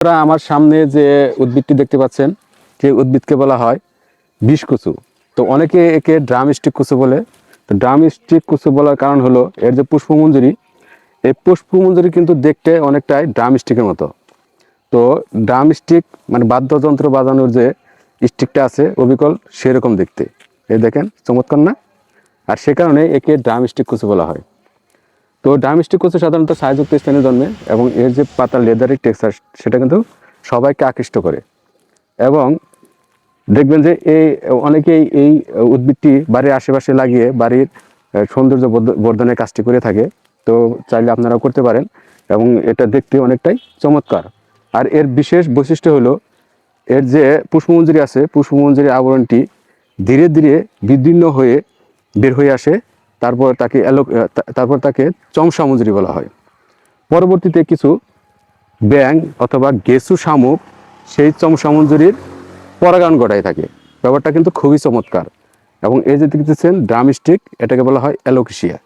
আপনারা আমার সামনে যে উদ্ভিদটি দেখতে পাচ্ছেন, সেই উদ্ভিদকে বলা হয় বিষকুচু। তো অনেকে একে ড্রাম স্টিক কুচু বলে। তো ড্রাম স্টিক কুচু বলার কারণ হলো এর যে পুষ্পমঞ্জরি, এই পুষ্পমঞ্জরি কিন্তু দেখতে অনেকটাই ড্রাম স্টিকের মতো। তো ড্রাম স্টিক মানে বাদ্যযন্ত্র বাজানোর যে স্টিকটা আছে অবিকল সেরকম দেখতে। এই দেখেন চমৎকার না? আর সে কারণে একে ড্রাম স্টিক কুচু বলা হয়। তো ড্রাম স্টিক কুচু সাধারণত ছায়াযুক্ত স্থানে জন্মে এবং এর যে পাতার লেদারি টেক্সচার সেটা কিন্তু সবাইকে আকৃষ্ট করে। এবং দেখবেন যে এই অনেকেই এই উদ্ভিদটি বাড়ির আশেপাশে লাগিয়ে বাড়ির সৌন্দর্য বর্ধনের কাজটি করে থাকে। তো চাইলে আপনারাও করতে পারেন এবং এটা দেখতে অনেকটাই চমৎকার। আর এর বিশেষ বৈশিষ্ট্য হলো এর যে পুষ্পমঞ্জরি আছে, পুষ্পমঞ্জরির আবরণটি ধীরে ধীরে বিদীর্ণ হয়ে বের হয়ে আসে। তারপর তাকে চমসা মঞ্জরি বলা হয়। পরবর্তীতে কিছু ব্যাঙ অথবা গেসু শামুক সেই চমসা মঞ্জরির পরাগায়ন ঘটায় থাকে। ব্যাপারটা কিন্তু খুবই চমৎকার। এবং এই যে দেখতেছেন ড্রাম স্টিক, এটাকে বলা হয় অ্যালোকেশিয়া।